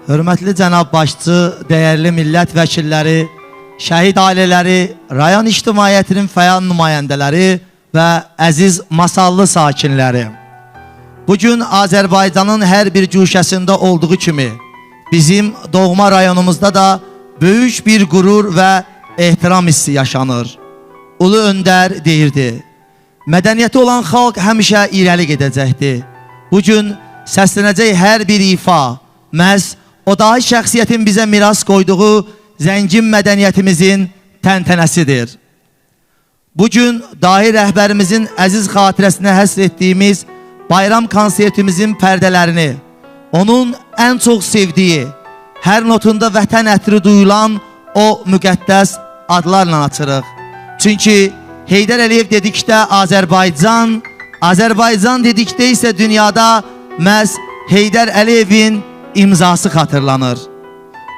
Hörmətli cənab başçı, dəyərli millət vəkilləri, şəhid ailələri, rayon ictimaiyyətinin fəal nümayəndələri və əziz Masallı sakinləri. Bugün Azərbaycanın hər bir cuşəsində olduğu kimi, bizim doğma rayonumuzda da böyük bir qürur və ehtiram hissi yaşanır. Ulu öndər deyirdi, mədəniyyəti olan xalq həmişə irəli gedəcəkdir. Bugün səslənəcək hər bir ifa, məhz o dahi şəxsiyyətin bizə miras qoyduğu zəngin mədəniyyətimizin təntənəsidir. Bugün dahi rəhbərimizin əziz xatirəsinə həsr etdiyimiz bayram konsertimizin pərdələrini, onun ən çox sevdiyi, hər notunda vətən ətri duyulan o müqəddəs adlarla açırıq. Çünki Heydər Əliyev dedikdə Azərbaycan, Azərbaycan dedikdə isə dünyada məhz Heydər Əliyevin imzası xatırlanır.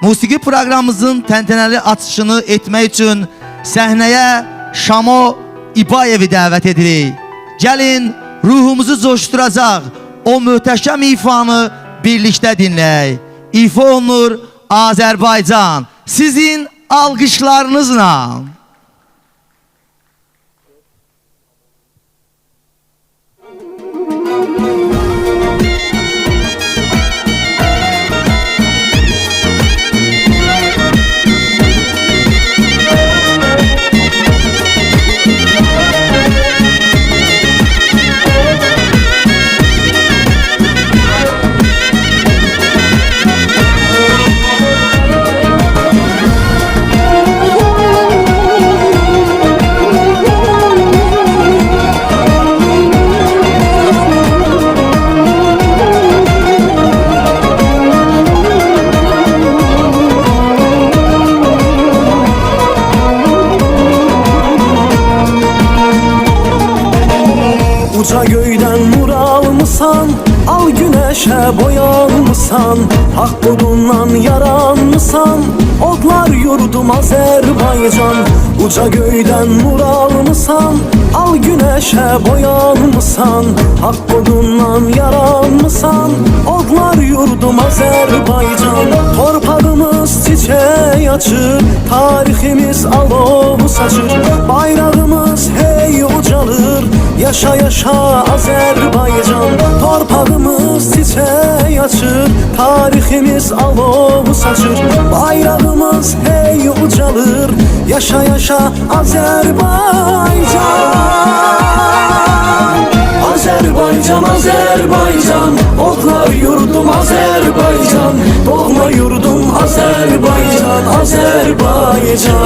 Musiqi proqramımızın təntənəli açışını etmək üçün səhnəyə Şamo İbayevi dəvət edirik. Gəlin, ruhumuzu coşduracaq o möhtəşəm ifanı birlikdə dinləyək. İfa olunur Azərbaycan, sizin alqışlarınızla. Uca göydən nur almısan, al güneşe boyanmısan, hak qolundan yaranmısan, odlar yurdum Azərbaycan. Uca göydən nur almısan, al güneşe boyanmısan, hak qolundan yaranmısan, odlar yurdum Azərbaycan. Torpağımız çiçək açır, tariximiz alov saçır, bayrağımız hey ucalır, yaşa yaşa Azərbaycan. Torpağımız çiçək açır, tariximiz alov saçır, bayrağımız hey ucalır, yaşa yaşa Azərbaycan. Azərbaycan, Azərbaycan, odlar yurdum Azərbaycan, doğma yurdum Azərbaycan, Azərbaycan.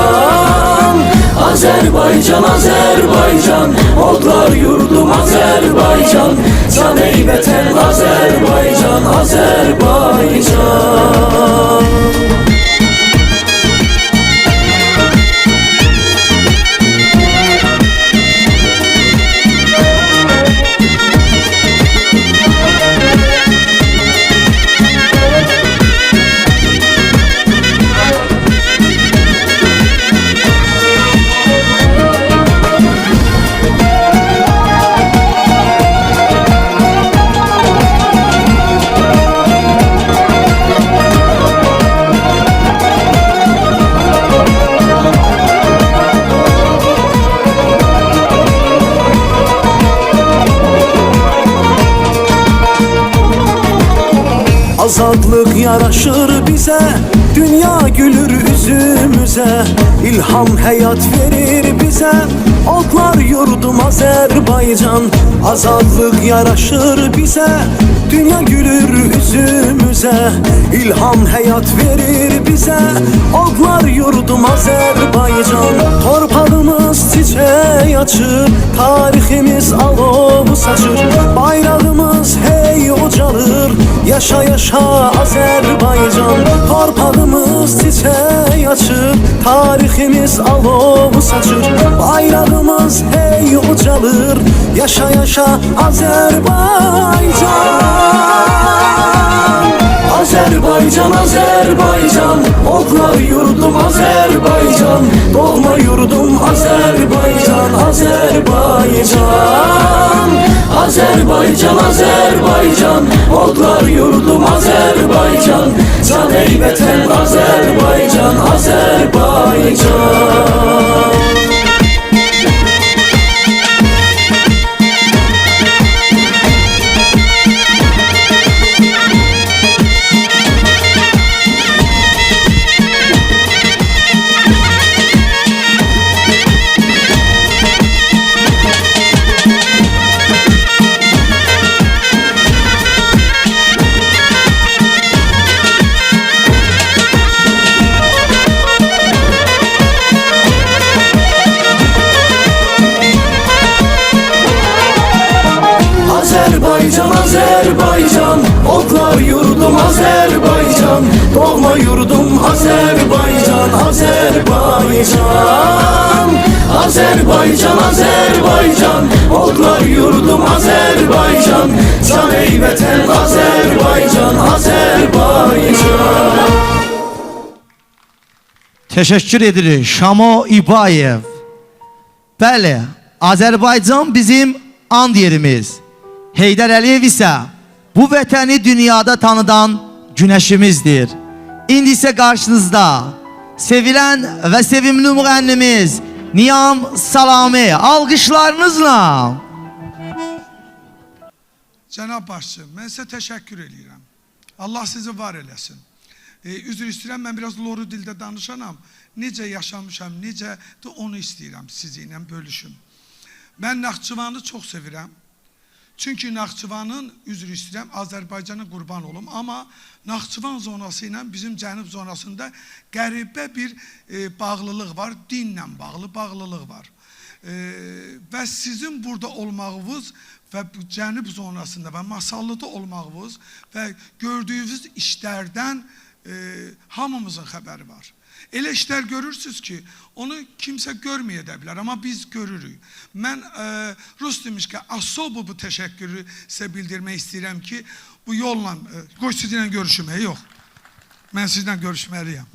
Azərbaycan, Azərbaycan, odlar yurdum Azərbaycan, can ey vətən Azərbaycan, Azərbaycan. Azadlık yaraşır bize, dünya gülür üzümüze, İlham hayat verir bize, odlar yurdum Azərbaycan. Azadlık yaraşır bize, dünya gülür üzümüze, İlham hayat verir bize, odlar yurdum Azərbaycan. Torpağımız çiçək açır, tariximiz alov saçır, bayrağımız hey ucalır, yaşa yaşa Azərbaycan. Torpağımız çiçək açır, tariximiz alov saçır, bayrağımız hey ucalır, yaşa yaşa Azərbaycan. Azərbaycan, Azərbaycan, odlar yurdum Azərbaycan, doğma yurdum Azərbaycan, Azərbaycan. Azərbaycan, Azərbaycan, odlar yurdum Azərbaycan, can vətən Azərbaycan, Azərbaycan. Azərbaycan, Azərbaycan, otlar yurdum Azərbaycan, doğma yurdum Azərbaycan, Azərbaycan. Azərbaycan, Azərbaycan, otlar yurdum Azərbaycan, can ey vətən Azərbaycan, Azərbaycan. Teşekkür edilir Şamo İbayev. Bəli, Azərbaycan bizim and yerimiz. Heydər Əliyev isə bu vətəni dünyada tanıdan güneşimizdir. İndi isə qarşınızda sevilen ve sevimli müğənnimiz Niyam Salami alqışlarınızla. Cənab başçı, mən sizə təşəkkür edirəm. Allah sizi var eləsin. Üzr istəyirəm, mən biraz loru dildə danışanam. Necə yaşamışam, necə də onu istəyirəm sizinlə bölüşüm. Mən Naxçıvanı çox sevirəm. Çünki Naxçıvanın, üzr istəyirəm, Azərbaycana qurban olum. Amma Naxçıvan zonası ilə bizim cənub zonasında qəribə bir bağlılıq var, dinlə bağlı bağlılıq var. Və sizin burada olmağınız və cənub zonasında və Masallıda olmağınız və gördüyünüz işlərdən hamımızın xəbəri var. Elə işlər görürsünüz ki, onu kimsə görməyə də bilər, amma biz görürük. Mən Rus demişkən, особо bu təşəkkürü sizə bildirmək istəyirəm ki, bu yolla, qoy sizinlə görüşməyə, yox. Mən sizinlə görüşməliyəm.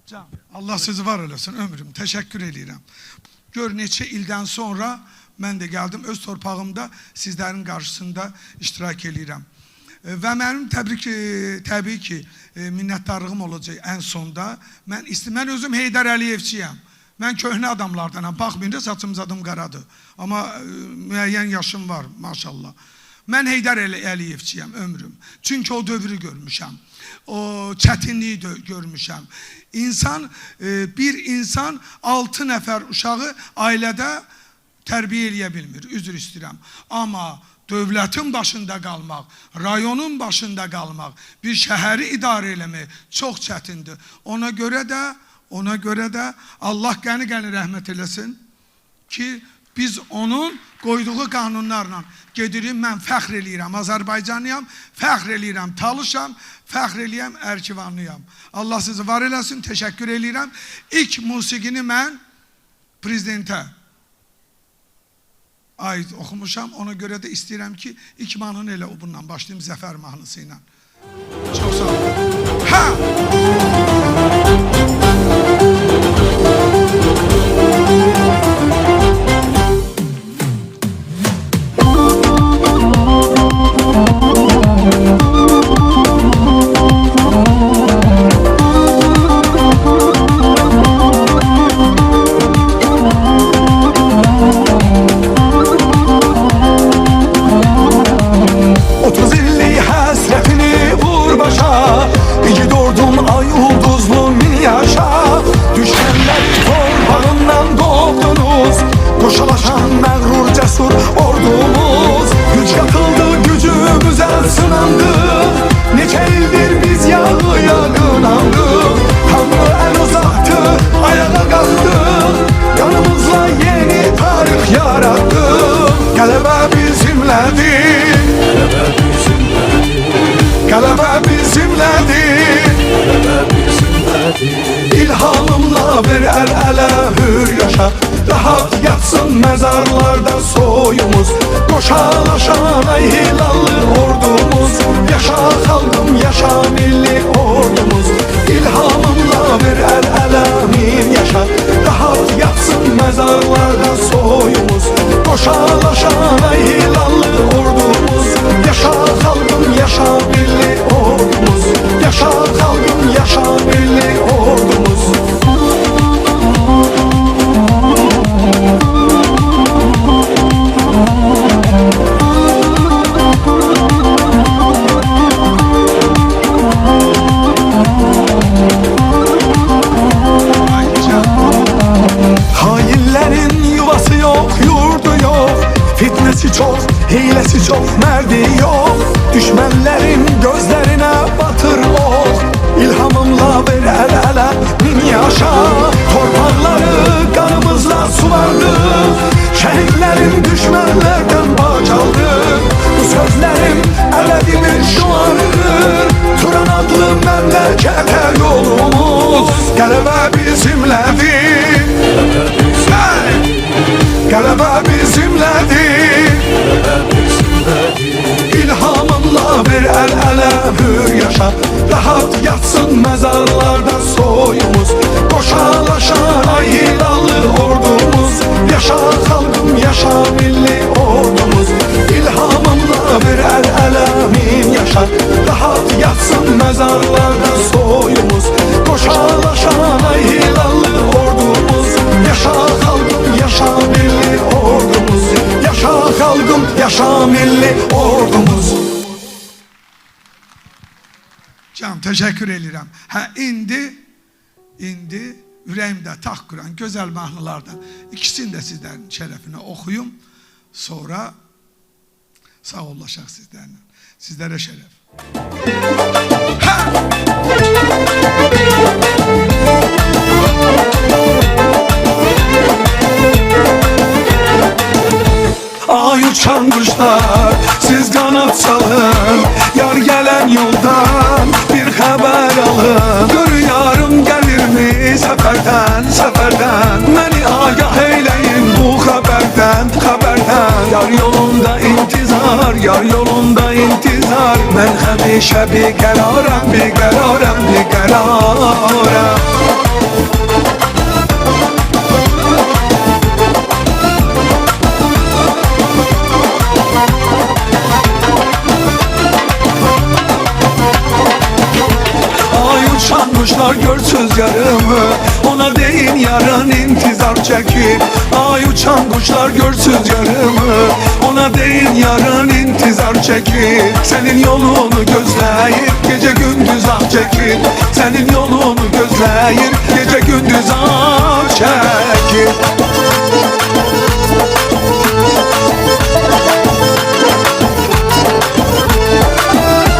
Can, Allah sizi var eləsin, ömrüm, təşəkkür edirəm. Gör, neçə ildən sonra mən də gəldim, öz torpağımda sizlərin qarşısında iştirak edirəm. Və mənim təbii ki, minnətdarlığım olacaq ən sonda. Mən özüm Heydər Əliyevçiyəm. Mən köhnə adamlardanam. Baxmayınca saçım zadım qaradır. Amma müəyyən yaşım var, maşallah. Mən Heydər Əliyevçiyəm ömrüm. Çünki o dövrü görmüşəm. O çətinliyi görmüşəm. Bir insan 6 nəfər uşağı ailədə tərbiyə eləyə bilmir. Üzr istəyirəm. Amma dövlətin başında qalmaq, rayonun başında qalmaq, bir şəhəri idarə eləmək çox çətindir. Ona görə də Allah qəni-qəni rəhmət eləsin ki, biz onun qoyduğu qanunlarla gedirik. Mən fəxr eləyirəm, Azərbaycanlıyam, fəxr eləyirəm, Talışam, fəxr eləyəm, Ərkivanlıyam. Allah sizi var eləsin, təşəkkür eləyirəm. İlk musiqini mən prezidentə ait oxumuşam, ona görə də istəyirəm ki, ilk mahnını elə bundan başlayayım, Zəfər mahnısı ilə. Çox sağ olun. Ha! Koşalaşan məğrur cəsur ordumuz, güc qatıldı, gücümüzə sınandıq. Neçə ildir biz yağı qınandıq, Tanrı ən uzaktı, ayağa qalxdıq, yanımızla yeni tarix yaratdıq. Qələbə bizimlədir, qələbə bizimlədir, İlhamımla ver əl-ələ hür yaşa, rahat yatsın məzarlarda soyumuz. Qoşalaşan ay hilallı ordumuz, yaşa xalqım, yaşa milli ordumuz. İlhamımla ver əl-ələ min yaşa, rahat yatsın məzarlarda soyumuz. Qoşalaşan ay hilallı ordumuz, yaşa xalqım, yaşa milli ordumuz. yaşa halkım, yaşa milli ordumuz. Hainlerin yuvası yok, yurdu yok. Fitnesi çok, hilesi çok, merdi yok. Düşmenlerin gözlerine batır ok. İlhamımla ver el ele bin yaşa. Torpakları kanımızla suvardık. Şehitlerin düşmanlardan baş aldık. Bu sözlerim ebedidir şuarıdır. Turan adlı memlekete yolumuz. Galebe bizimledir. Galebe bizimledir. İlhamımla bir el ele hür yaşa. Rahat yatsın mezarlarda soyumuz. Koşalaşan ay hilallı ordumuz. Yaşa halkım, yaşa milli ordumuz. İlhamımla bir el ele min yaşa. Rahat yatsın mezarlarda soyumuz. Koşalaşan ay hilallı ordumuz. Yaşa halkım, yaşa milli ordumuz. Yaşa halkım, yaşa milli ordumuz. Canım teşekkür ederim. Ha indi ürəyimdə taxt quran gözəl mahnılardan ikisini də sizlərin şərəfinə oxuyum. Sonra sağollaşaq sizlərlə. Sizlərə şərəf. Ay uçan kuşlar, siz kanat salın. Yar gelen yoldan bir haber alın. Gör yarım gelir mi seferden, seferden. Beni agah eyleyin bu haberden, haberden. Yar yolunda intizar, yar yolunda intizar. Ben hemişe bir kararım, bir kararım, bir kararım. Kuşlar görsüz yarımı, ona deyin yarın intizar çekip. Ay uçan kuşlar görsüz yarımı, ona deyin yarın intizar çekip. Senin yolunu gözleyir, gece gündüz ah çekip. Senin yolunu gözleyir, gece gündüz ah çekip.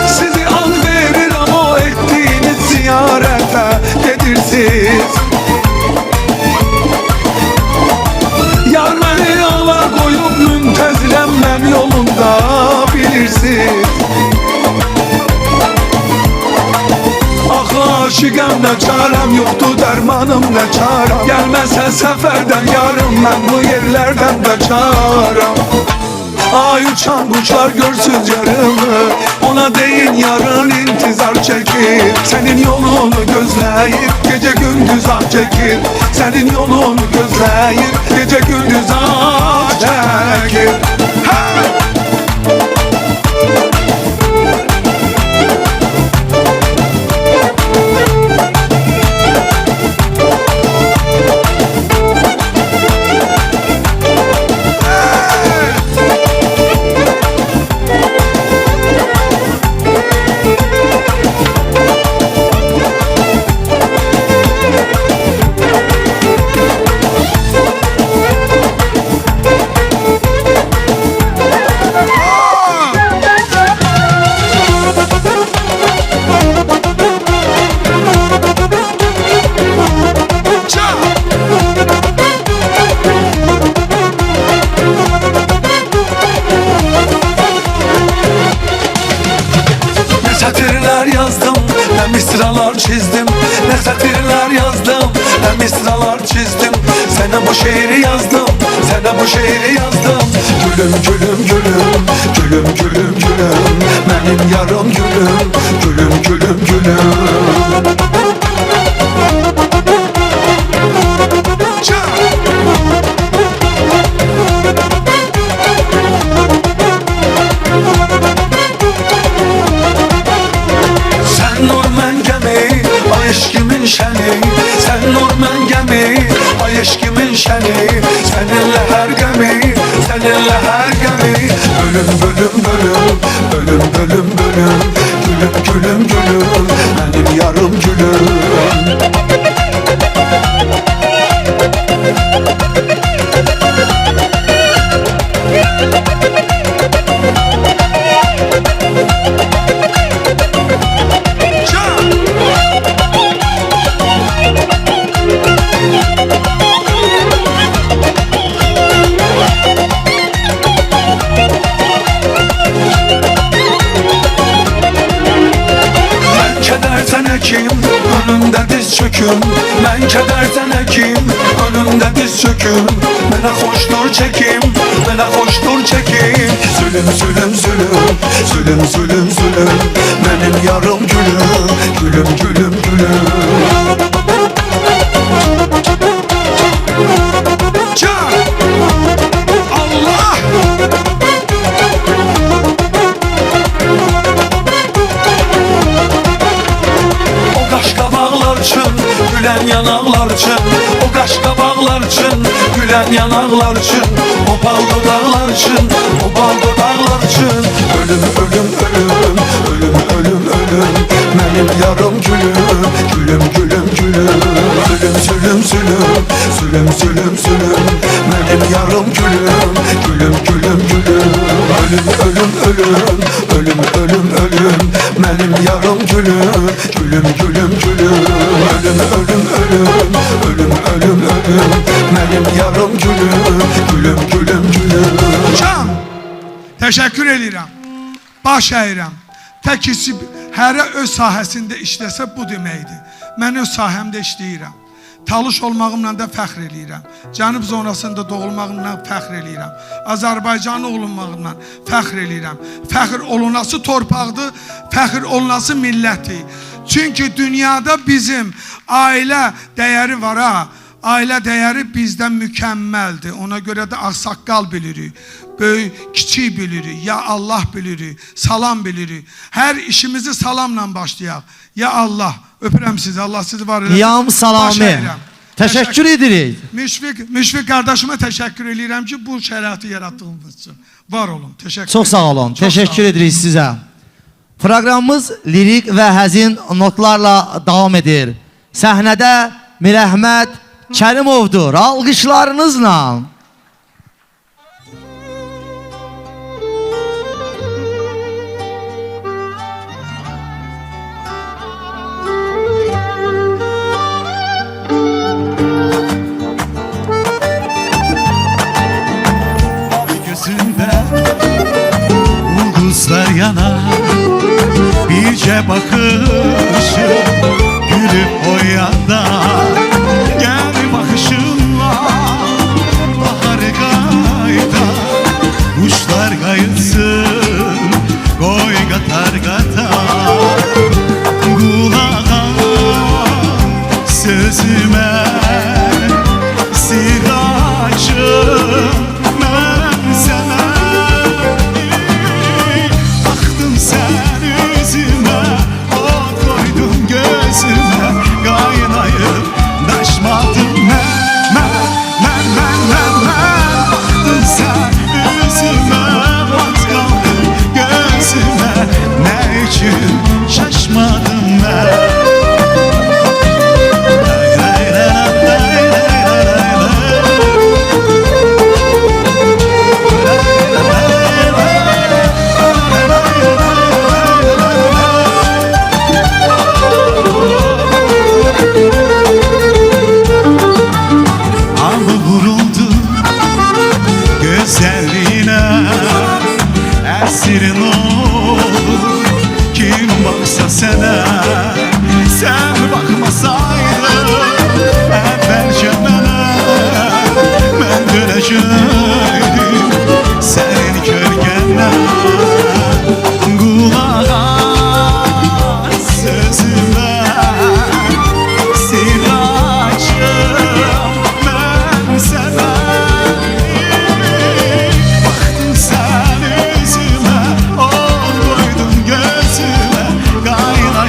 Sizi an verir ama o ettiğiniz ziyarete gedirsiz. Yar beni ala koyup müntezilem ben yolunda bilirsiz. Ah aşıkım ne çarem yoktu dermanım ne çarem. Gelmezse seferden yarım ben bu yerlerden kaçarım. Ay uçan kuşlar görsüz yarımı, ona deyin yarın intizar çekip. Senin yolunu gözleyip gece gündüz ah çekip. Senin yolunu gözleyip gece gündüz ah çekip. Hey! Mısralar çizdim, ne satırlar yazdım, ne mısralar çizdim. Sana bu şiiri yazdım, sana bu şiiri yazdım. Gülüm gülüm gülüm, gülüm gülüm gülüm. Benim yarım gülüm, gülüm gülüm gülüm. Sen nur, ben seni ay eşkimin şeni. Seninle her gemi, seninle her gemi. Bölüm bölüm bölüm, bölüm bölüm bölüm. Gülüm gülüm gülüm, benim yarım gülüm. Önümde diz çöküm, ben kederden ekim. Önümde diz çöküm, bana hoştur çekim, bana hoştur çekim. Zulüm zulüm zulüm, zulüm zulüm zulüm, benim yarım gülüm, gülüm gülüm gülüm. Can! Allah! Gülen yanaklar için, o kaş kabaklar için, gülen yanaklar için, o bal dudaklar için, o bal dudaklar için. Ölüm ölüm ölüm, ölüm ölüm ölüm, benim yarım gülüm, gülüm gülüm gülüm. Zulüm zulüm zulüm, zulüm zulüm zulüm, benim yarım gülüm, gülüm gülüm gülüm. Ölüm ölüm ölüm, ölüm ölüm ölüm, benim yarım gülüm, gülüm gülüm gülüm. Ölüm ölüm ölüm, ölüm ölüm ölüm, benim yarım gülüm, gülüm gülüm gülüm. Can, teşekkür edirəm. Baş əyirəm. Tək ki, hərə öz sahəsində işləsə bu deməkdir. Mən öz sahəmdə işləyirəm. Talış olmağımla da fəxr eləyirəm. Cənub zonasında doğulmağımla fəxr eləyirəm. Azərbaycanlı olunmağımla fəxr eləyirəm. Fəxr olunası torpaqdır, fəxr olunası millətdir. Çünki dünyada bizim ailə dəyəri var ha. Ailə dəyəri bizdən mükəmməldir. Ona görə də ağsaqqal bilirik. Böyük, kiçik bilirik. Ya Allah bilirik. Salam bilirik. Hər işimizi salamla başlayaq. Ya Allah. Öpürəm sizi. Allah sizi var eləsin. Qiyam salamı. Təşəkkür edirik. Müşfiq qardaşıma təşəkkür edirəm ki, bu şəraiti yaratdığımız üçün. Var olun. Təşəkkür. Çox sağ olun. Təşəkkür edirik sizə. Proqramımız lirik və həzin notlarla davam edir. Səhnədə Mirəhmət Kərimovdur. Alqışlarınızla. Gözünde ulduzlar yanar, birce bakışı gülüp o yanda. Gel bakışınla bahar kayda, kuşlar kayıtsın koy katar katar. Kulağa sözüme siracım ben sana. Baktım sen yüzüme, o koydum gözüme, kaynayıp taşmadım ben. Baktım sen yüzüme, bak kaldım gözüme, ne için şaşmadım ben. Esirin olur, kim baksa sana, sen bakmasaydın evvelce bana, ben dönecektim senin gölgene. Kulağa sözüme siracım ben sana. Baktım sen yüzüme, o koydum gözüme, kaynayıp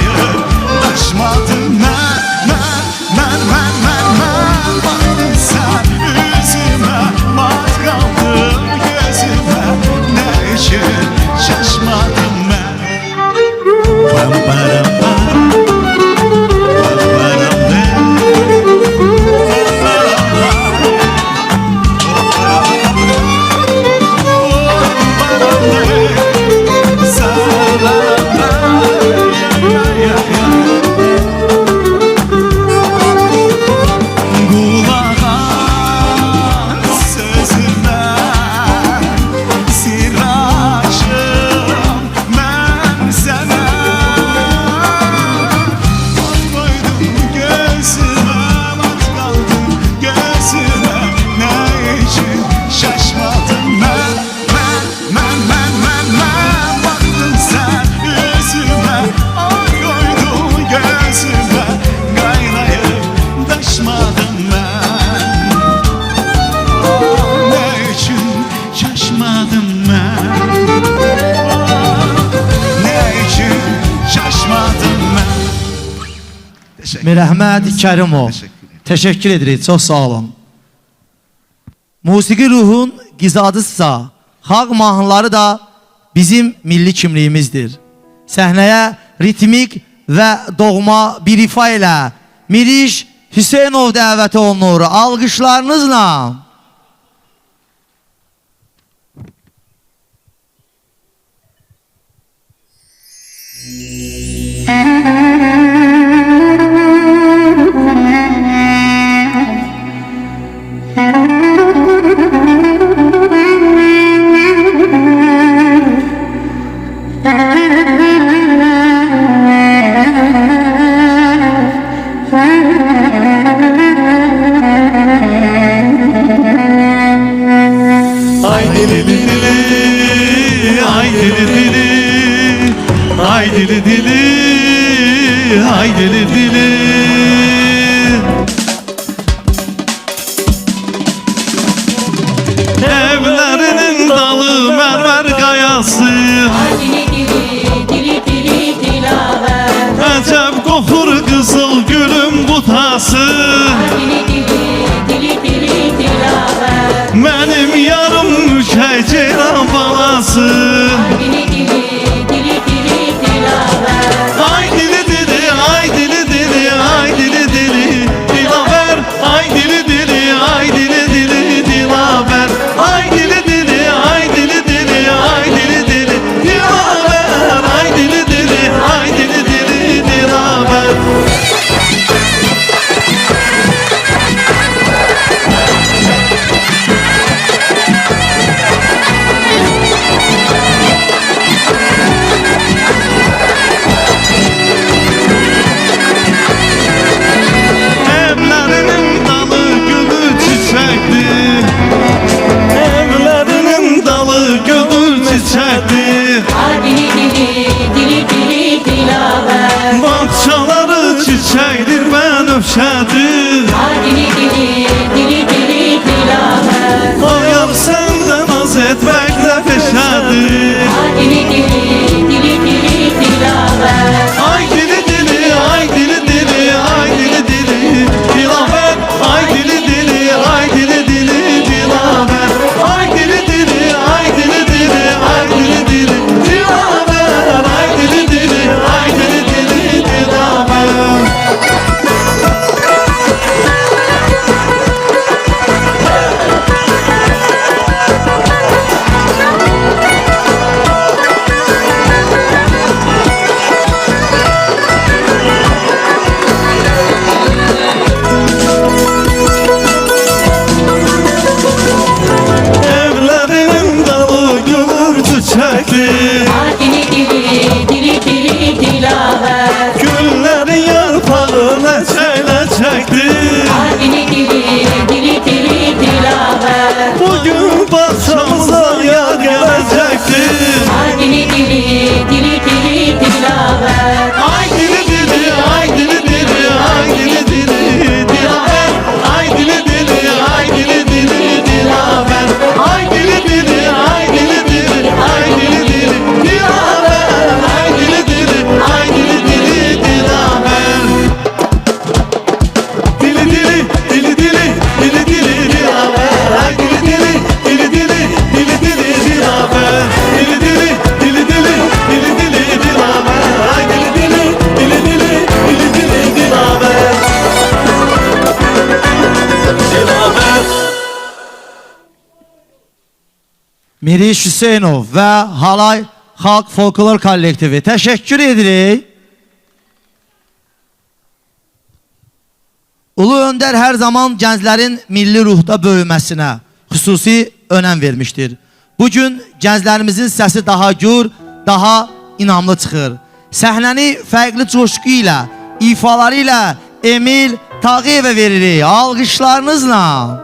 Mirəhmət Kərimov. Teşekkür edirik, çok sağ olun. Musiqi ruhun qizadısısa, xalq mahnıları da bizim milli kimliyimizdir. Səhnəyə ritmik və doğma bir ifa ilə Miriş Hüseynov dəvət olunur. Alqışlarınızla. dili dili, ay dili dili. Evlerinin dalı mermer kayası, ay dili dili, dili dili dilaver. Əcəb qoxur qızıl gülüm butası, ay dili dili, dili dili dilaver. Mənim yarım müşək ceyran balası, ay dili dili, dili dili dilaver. ay dili dili, ay dili dili, ay dili dili dilaver, ay dili dili, ay dili dili dilaver, ay dili dili, ay dili dili, ay dili dili dilaver, ay dili dili, ay dili dili dilaver. Evlerinin dalı gülü çiçekti, evlerinin dalı gülü çiçekti, ay dili dili, dili dili dilaver. bahçaları çiçektir ben öpşədir. ay dili dili, dili dili dilaver. Ayar senden az etmekle peşədir. ay dili dili, dili dili dilaver. Ay dili dili, ay dili dili, ay dili dili dilaver, ay dili dili, ay dili dili dilaver, ay dili dili, ay dili dili, ay dili dili dilaver, ay dili dili, ay dili dili dilaver. Evlerinin dalı gülür çiçektir, ay dili dili, dili dili dilaver. güllerin yarpağı ləçək-ləçəkdir. ay dili dili, dili dili dilaver. Bugün bahçamıza yar gelecektir. ay dili dili, dili dili dilaver. Ay dili dili, ay dili dili, ay dili dili dilaver, ay dili dili, ay dili dili dilaver, ay dili dili, ay dili dili, ay dili dili dilaver, ay dili dili, ay dili dili Miriş Hüseynov ve Halay Halk Folklor Kollektivi. Teşekkür edirik. Ulu Önder her zaman gənclərin milli ruhda böyüməsinə xüsusi önəm vermiştir. Bugün gənclərimizin səsi daha gür, daha inamlı çıxır. Səhnəni fərqli coşku ilə, ifaları ilə Emil Tağıyevə veririk. Alqışlarınızla.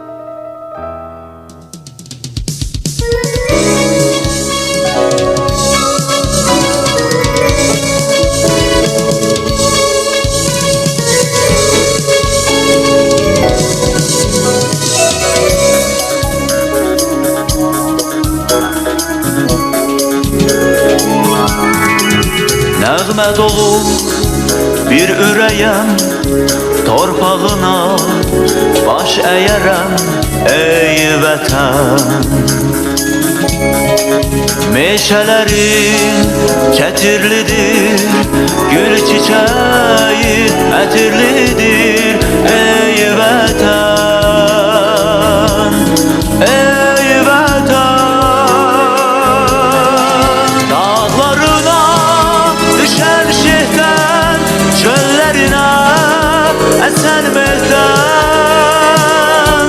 Nəğmə dolu bir ürəyəm, torpağına baş əyərəm ey vətən. Meşələrin kətirlidir, gül çiçəyi ətirlidir ey vətən, ey vətən. Dağlarına düşən şehdən, çöllərinə əsən mehdən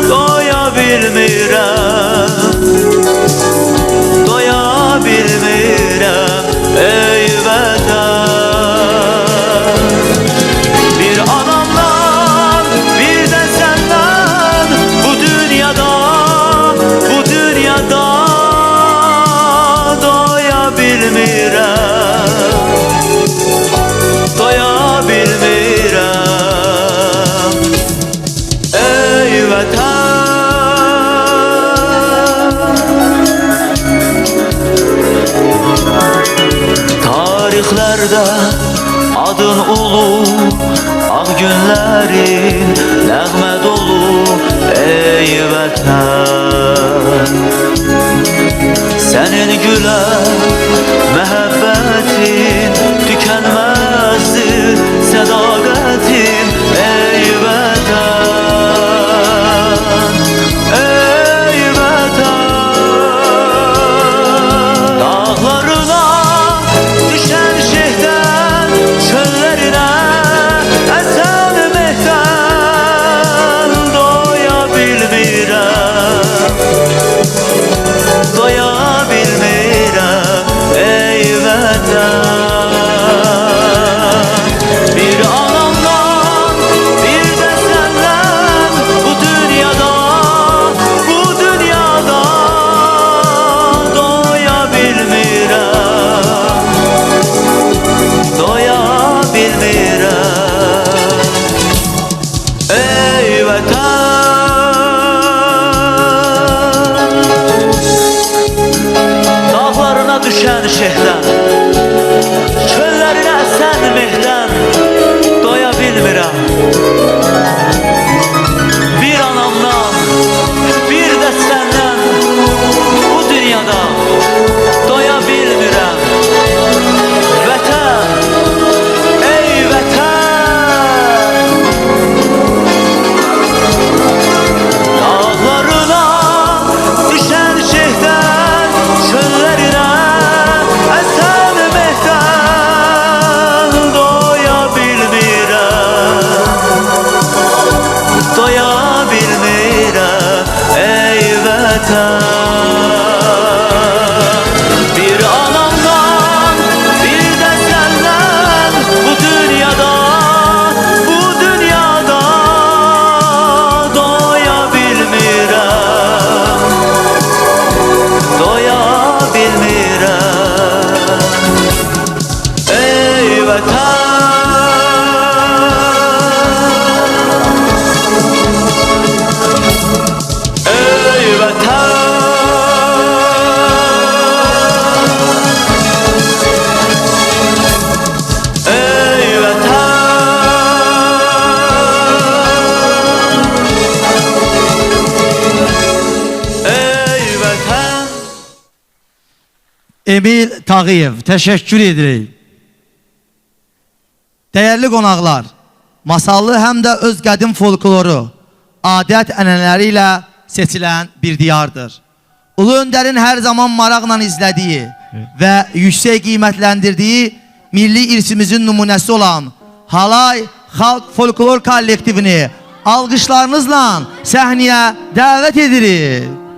doya bilmirəm, doya bilmirəm ey vətən. Bir anamdan, bir də səndən bu dünyada doya bilmirəm, doya bilmirəm ey vətən. Tarixlərdə adın ulu, ağ günlərin nəğmə dolu ey vətən. Sənin gülər məhəbbətin tükənməzdir, sədaqətin ey vətən, ey vətən. Dağlarına düşən şehdən, çöllərinə əsən mehdən doya bilmirəm, doya bilmirəm ey vətən. Bir anamdan, bir də səndən bu dünyada doya bilmirəm, doya bilmirəm ey vətən. Dağlarına düşən şehdən, çöllərinə əsən mehdən doya bilmirəm. Bir anamdan, bir də səndən bu dünyada doya bilmirəm vətən, ey vətən. Dağlarına düşən şehdən, çöllərinə əsən mehdən doya bilmirəm, doya bilmirəm ey vətən. Bir anamdan, bir də səndən bu dünyada doya bilmirəm, doya bilmirəm ey vətən, ey vətən. Ey vətən, ey vətən. Emil Tağıyev. Teşekkür edirik. Değerli qonaqlar, masallı həm də öz qədim folkloru, adət ənənələri ilə seçilən bir diyardır. Ulu Önder'in her zaman maraqla izlediği ve yüksek qiymətləndirdiyi milli irsimizin numunəsi olan Halay Xalq Folklor Kollektivini alqışlarınızla səhnəyə dəvət edirik.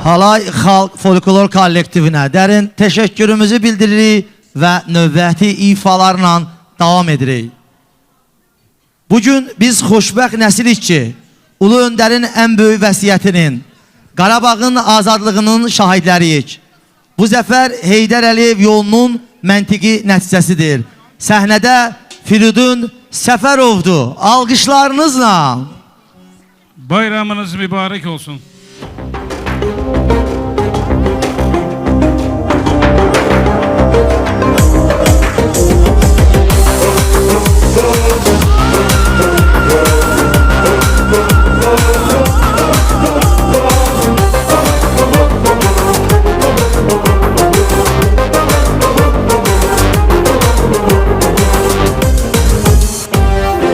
Halay Xalq Folklor kollektivinə dərin təşəkkürümüzü bildiririk və növbəti ifalarla davam edirik. Bugün biz xoşbəxt nəsilik ki, Ulu Öndərin ən böyük vəsiyyətinin, Qarabağın azadlığının şahidləriyik. Bu zəfər Heydər Əliyev yolunun məntiqi nəticəsidir. Səhnədə Firidun Səfərovdur. Alqışlarınızla. Bayramınız mübarek olsun.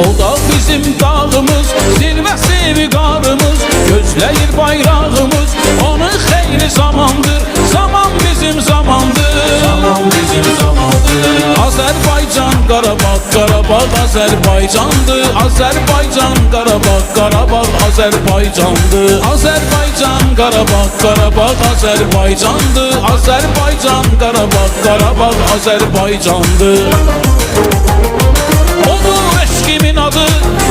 O dağ bizim dağımız, zirvəsi viqarımız, gözləyir bayrağımız, onun xeyri zamandır, zaman bizim zamandır, zaman bizim zamandır. Azərbaycan, Qarabağ, Qarabağ, Azərbaycandır, Azərbaycan, Qarabağ, Qarabağ, Azərbaycandır, Azərbaycan, Qarabağ, Qarabağ, Azərbaycandır, Azərbaycan, Qarabağ, Qarabağ, Azərbaycandır. Odur eşkimin adı,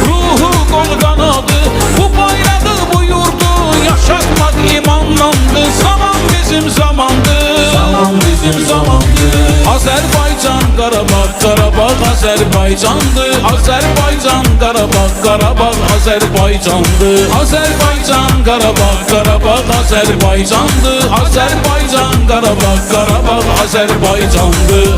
ruhu kolu kanadı, bu bayrağı bu yurdu yaşatmak imanlandı. Zaman bizim zamandır, zaman bizim zamandır. Azerbaycan, Qarabağ, Qarabağ, Azerbaycandır, Azerbaycan, Qarabağ, Qarabağ, Azerbaycandır, Azerbaycan, Qarabağ, Qarabağ, Azerbaycandır, Azerbaycan, Qarabağ, Qarabağ, Azerbaycandır.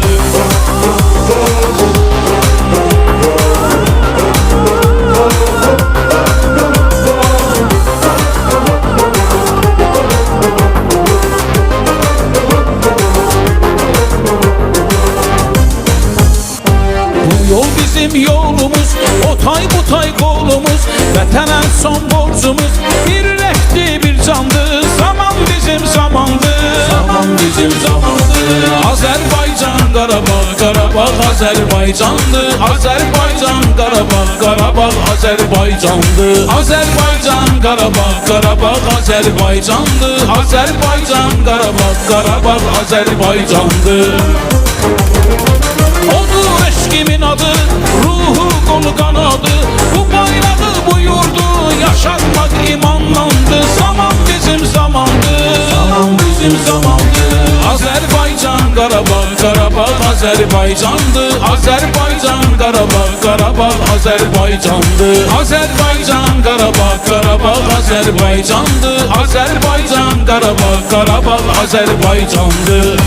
Yol bizim yolumuz, o tay bu tay kolumuz, vətənə son borcumuz, bir rəhdi bir candır, zaman bizim zamandır, zaman bizim zamandır. Azərbaycan, Qarabağ, Qarabağ, Azərbaycandır, Azərbaycan, Qarabağ, Qarabağ, Azərbaycandır, Azərbaycan, Qarabağ, Qarabağ, Azərbaycandır, Azərbaycan, Qarabağ, Qarabağ, Azərbaycandır. Odur eşkimin adı, ruhu kolu kanadı, bu bayrağı bu yurdu yaşatmak imanlandı. Zaman bizim zamandır, zaman bizim zamandır. Azerbaycan, Qarabağ, Qarabağ, Azerbaycandır, Azerbaycan, Qarabağ, Qarabağ, Azerbaycandır, Azerbaycan, Qarabağ, Qarabağ, Azerbaycandır, Azerbaycan, Qarabağ, Qarabağ, Azerbaycandır.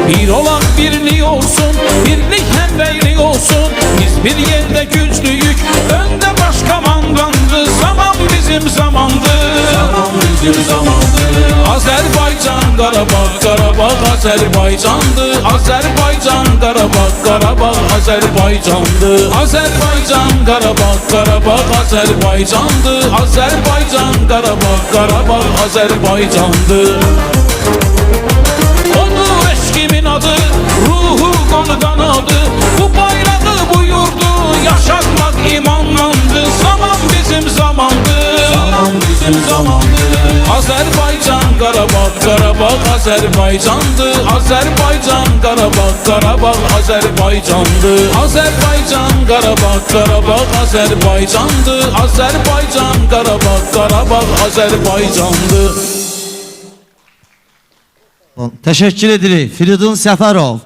Bir olan birlik olsun, birlik hemreylik olsun. Biz bir yerde güçlüyük, önde baş komandandır. Zaman bizim zamandır, zaman bizim zamandır. Azerbaycan, Qarabağ, Qarabağ, Azerbaycandır, Azerbaycan, Qarabağ, Qarabağ, Azerbaycandır, Azerbaycan, Qarabağ, Qarabağ, Azerbaycandır, Azerbaycan, Qarabağ, Qarabağ, Azerbaycandır. Odur eşkimin adı, ruhu kolu kanadı, bu bayrağı bu yurdu yaşatmak imanlandı. Zaman bizim zamandır, zaman bizim zamandır. Azerbaycan, Qarabağ, Qarabağ, Azerbaycandır, Azerbaycan, Qarabağ, Qarabağ, Azerbaycandır, Azerbaycan, Qarabağ, Qarabağ, Azerbaycandır, Azerbaycan, Qarabağ, Qarabağ, Azerbaycandır. Təşəkkür edirik Firidun Səfərov.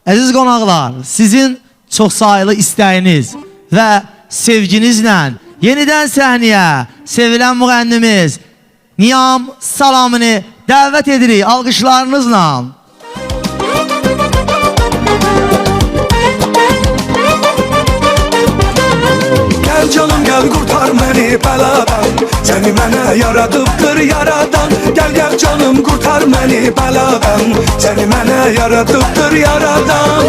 Əziz qonaqlar, sizin çox sayılı istəyiniz və sevginizlə yenidən səhnəyə sevilən müğənnimiz Niyam Salamını dəvət edirik alqışlarınızla. Gel canım gel kurtar beni beladan, seni mənə yaradıbdır yaradan. Gel gel canım kurtar beni beladan, seni mənə yaradıbdır yaradan.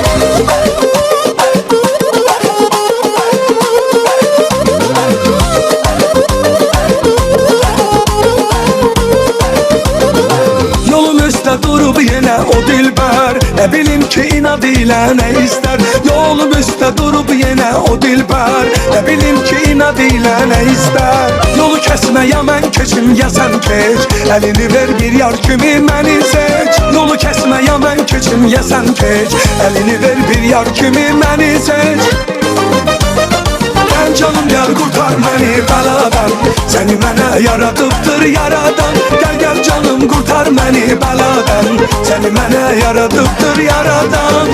Ne bileyim ki inat ile ne ister. Yolum üstte durup yine o dilber. Ne bileyim ki inat ile ne ister. Yolu kesme ya ben keçim ya sen keç. Elini ver bir yar kimi beni seç. Yolu kesme ya ben keçim ya sen keç. Elini ver bir yar kimi beni seç. Gel canım gel kurtar beni beladan. Seni mənə yaradıbdır yaradan. Gel gel canım kurtar beni beladan. Seni mənə yaradıbdır yaradan.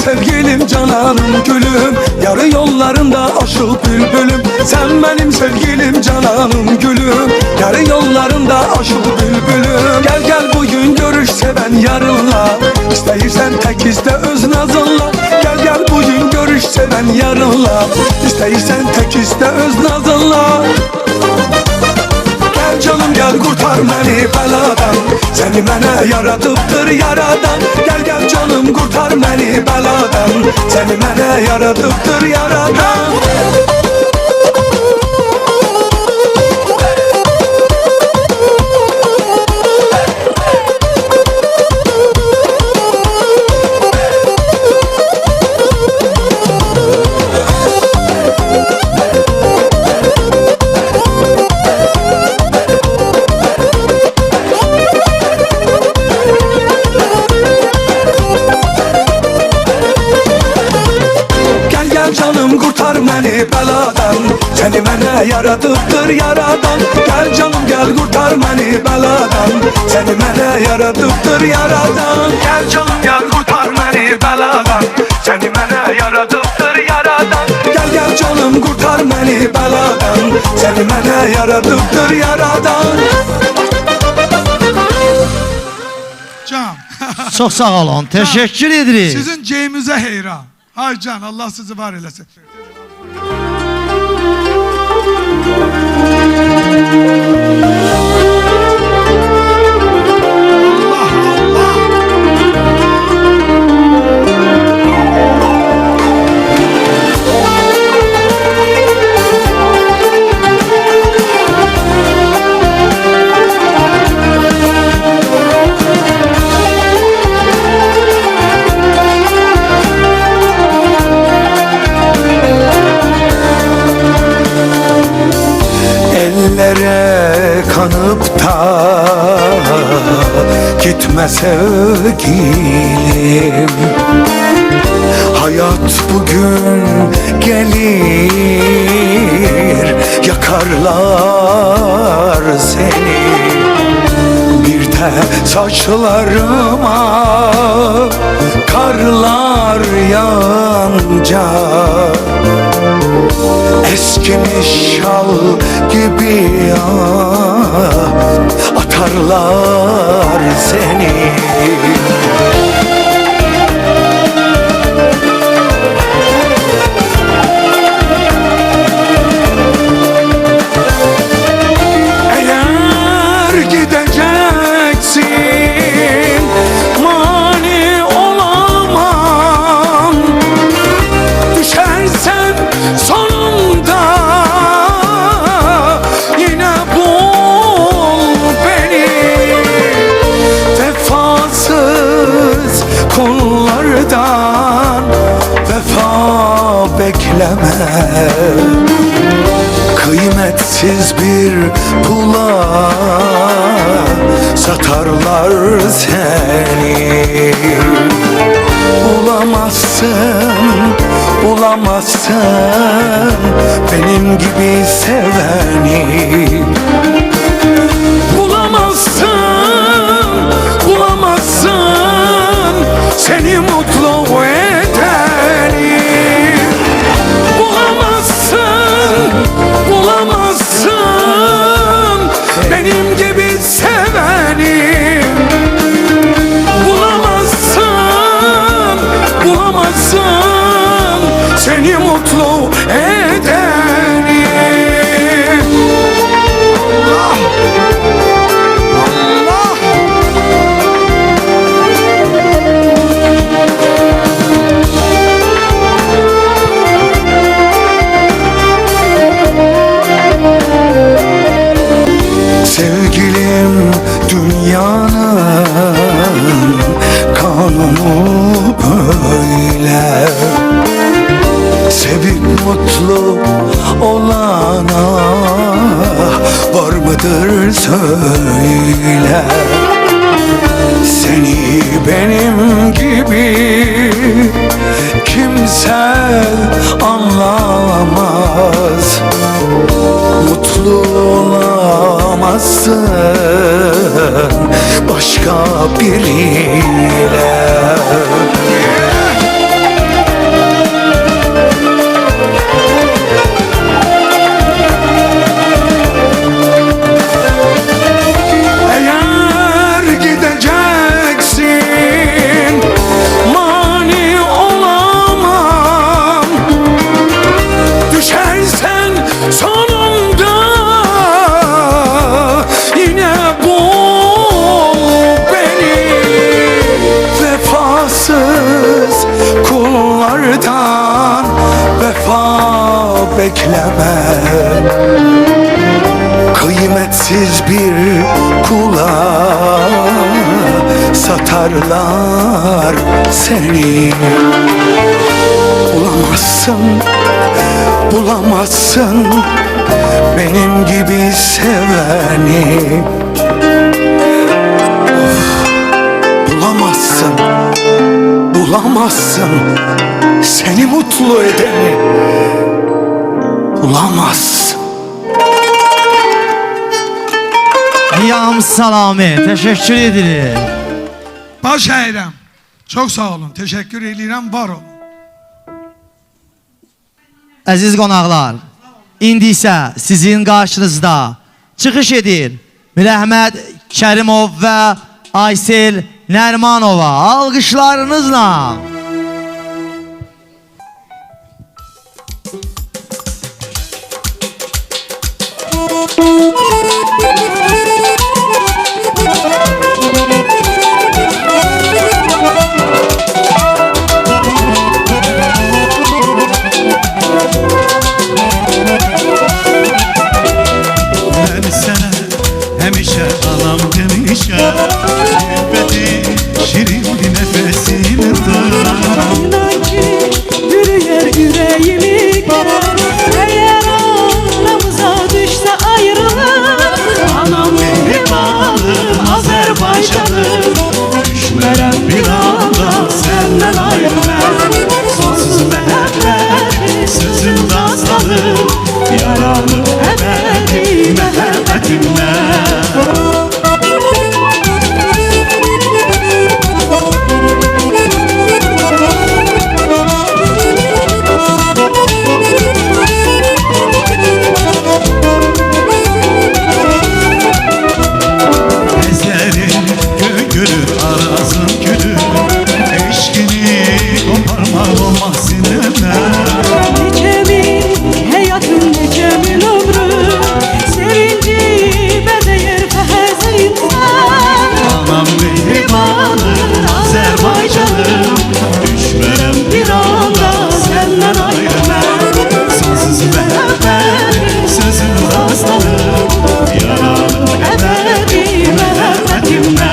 Sevgilim cananım gülüm, yarı yollarında aşık bülbülüm. Sen benim sevgilim cananım gülüm, yarı yollarında aşık bülbülüm. Gel gel bugün görüş seven yarınla, İsteyirsen tek iste öz nazınla. Gel gel bugün görüş seven yarınla, İsteyirsen tek iste öz nazınla. Gel canım gel kurtar beni beladan. Seni mənə yaradıbdır yaradan. Gel gel canım kurtar beni beladan. Seni mənə yaradıbdır yaradan. Canım kurtar beni beladan. Seni mənə yaradıbdır yaradan. Gel canım gel kurtar beni beladan. Seni mənə yaradıbdır yaradan. Gel canım gel kurtar beni beladan. Seni mənə yaradıbdır yaradan. Gel gel canım kurtar beni beladan. Seni mənə yaradıbdır yaradan. Can. Çok sağ olun. Teşekkür ederiz. Sizin ceyimize heyran. Ay can, Allah sizi var eylesin. Ellere kanıp da gitme sevgilim. Hayat bugün gelir, yakarlar seni. Bir de saçlarıma karlar yağınca eskimiş şal gibi atarlar seni. Eğer gideceksin mani olamam. Düşersen sonunda yine bul beni. Vefasız kullardan vefa bekleme. Kıymetsiz bir pula satarlar seni. Bulamazsın, bulamazsın benim gibi seveni. Bulamazsın, bulamazsın seni mutlu edeni. Bulamazsın, bulamazsın benim gibi seveni. Bulamazsın, bulamazsın seni mutlu edeni. vardır söyle. Seni benim gibi kimse anlamaz. Mutlu olamazsın başka biriyle. Eğer gideceksin mani olamam. Düşersen sonunda yine bul beni. Vefasız kullardan vefa bekleme. Kıymetsiz bir kula satarlar seni. Bulamazsın, bulamazsın benim gibi seveni. Bulamazsın, bulamazsın seni mutlu edeni. Bulamazsın. Niyam Salami, teşekkür ederim. Baş əyirəm. Çox sağ olun. Teşekkür edirəm. Var olun. Əziz qonaqlar, indi isə sizin qarşınızda çıxış edir Mirəhmət Kərimov və Aysel Nərmanova. Alqışlarınızla. Ben sana hemişe anam demişe Şirbeti şirin bir nefesindir. İnan ki yürüyer yüreğimi eğer aramıza düşse ayrılık. Anam mehribanım, Azerbaycanım, düşmerem bir anda senden ayrılmam. Sonsuz mehabbet sözüm rastladım, yaralı ebedi mehabbetimle. Ezlerin gülür, arazın gülür, eşkini koparmak olmaz sinirle. Necemin hayatın, necemin ömrü, sevinci bezeyir feheze insan. Anam mehribanım, Azerbaycanım, düşmerem bir anda senden ayrılmam. Sonsuz mehabbet sözün rastladım, yaralı ebedi mehabbetimle.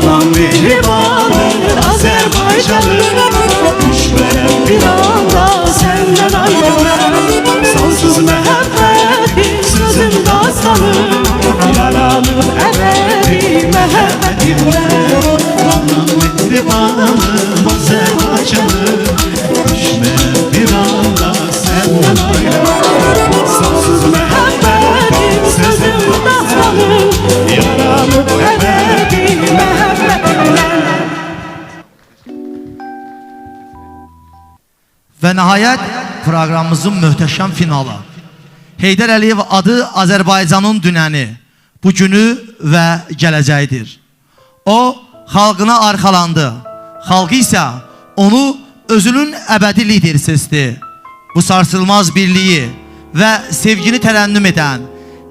Anam mehribanım, Azerbaycanım, düşmerem bir anda senden ayrılmam. Sonsuz mehabbetin sözüm dastanım, yaralı ebedi mehabbetimle. Anam mehribanım, Azerbaycanım, düşmerem bir anda senden ayrılmam. Sonsuz mehabbetin sözüm dastanım, yaralı ebedi mehabbetimle. Və nəhayət proqramımızın möhtəşəm finalı. Heydər Əliyev adı Azərbaycanın dünəni, bugünü və gələcəyidir. O, xalqına arxalandı. Xalqı isə onu özünün əbədi lider seçdi. Bu sarsılmaz birliyi və sevgini tərənnüm edən,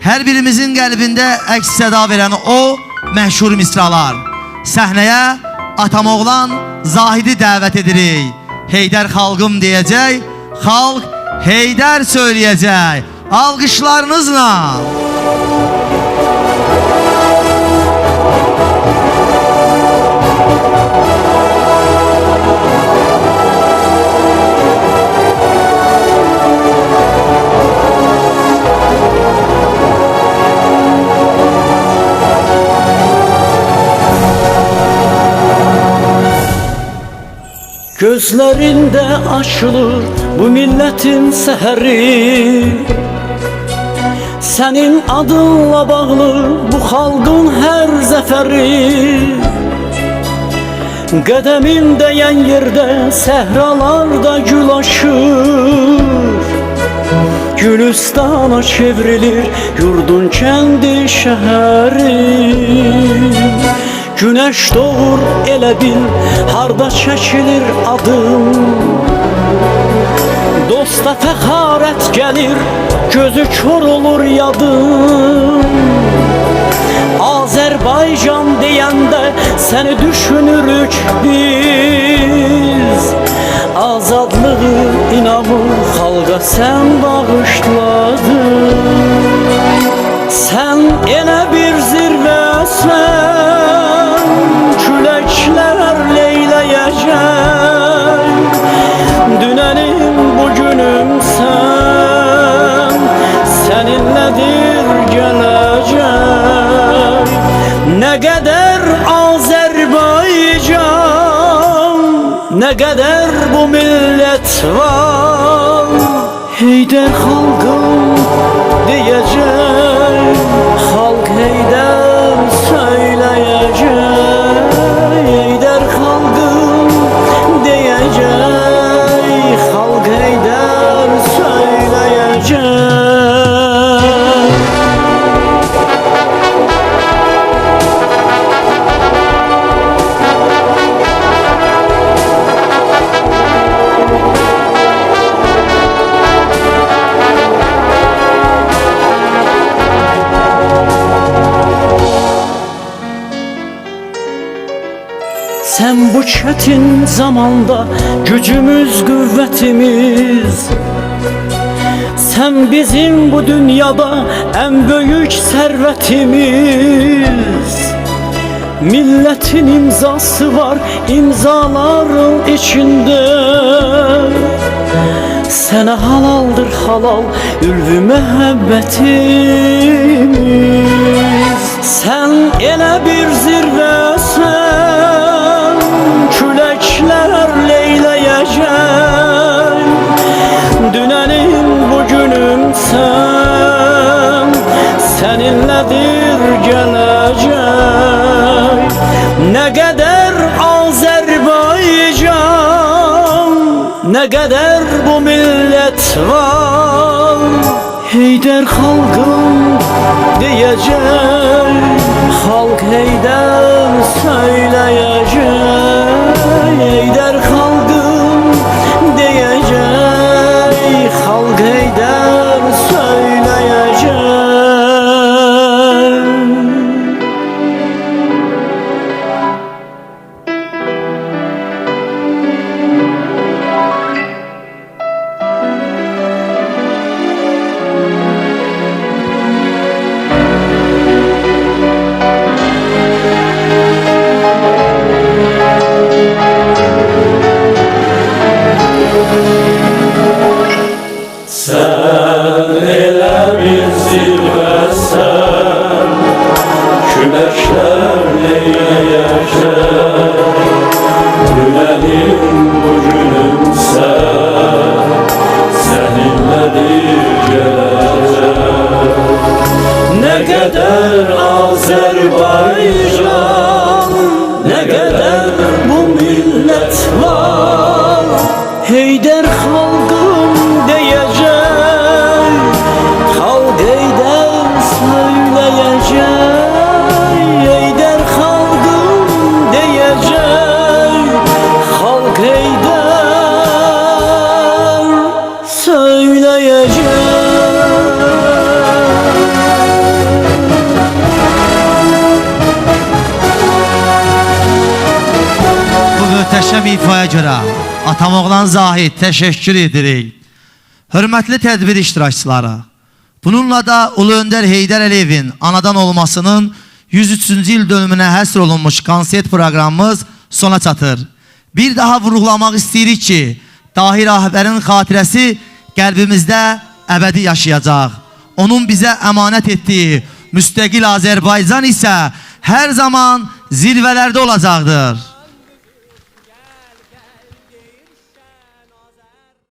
hər birimizin qəlbində əks səda verən o məşhur misralar. Səhnəyə Atamoğlan Zahidi dəvət edirik. Heydər xalqım deyəcək, xalq Heydər söyləyəcək. Alqışlarınızla. Gözlerinde açılır bu milletin seheri. Senin adınla bağlı bu halkın her zaferi. Qədemin değen yerde sehralarda gül açır. Gülüstana çevrilir yurdun kendi şehri. Güneş doğur elə bil harda çekilir adım. Dosta fəxarət gəlir gözü kör olur yadım. Azərbaycan deyəndə səni düşünürük biz. Azadlığı inamı xalqa sən bağışladın. Sən elə bir zirvəsən, küləklər leyləyəcək. Dünənim bugünüm sən, səninlədir gələcək. Nə qədər Azərbaycan, nə qədər bu millət var. Heydər xalqım deyəcək, xalq Heydər söyləyəcək. Heydər xalqım deyəcək, xalq Heydər söyləyəcək. Sen bu çetin zamanda gücümüz, kuvvetimiz. Sen bizim bu dünyada en büyük servetimiz. Milletin imzası var imzaların içinde. Sana halaldır halal ülvü muhabbetimiz. Sen ele bir zirvesen, küləklər leyləyəcək. Dünənim bugünüm sən, səninlədir gələcək. Nə qədər Azərbaycan, nə qədər bu millət var. Heydər xalqım deyəcək, xalq Heydər söyləyəcək. Heydər xalqım deyəcək, xalq Heydər söyləyəcək. Ne kadar Azerbaycan, ne kadar bu millet var. Heydər xalqım deyəcək, xalq Heydər söyləyəcək. Heydər xalqım deyəcək, xalq Heydər söyləyəcək. Möhtəşəm ifaya görə Atamoğlan Zahid təşəkkür edirik. Hörmətli tədbir iştirakçıları, Bununla da Ulu Önder Heydər Əliyevin anadan olmasının 103-cü il dönümünə həsr olunmuş konsert proqramımız sona çatır. Bir daha vurğulamaq istəyirik ki, dahi rəhbərin xatirəsi qəlbimizdə əbədi yaşayacaq. Onun bizə əmanət etdiyi müstəqil Azərbaycan isə hər zaman zirvələrdə olacaqdır.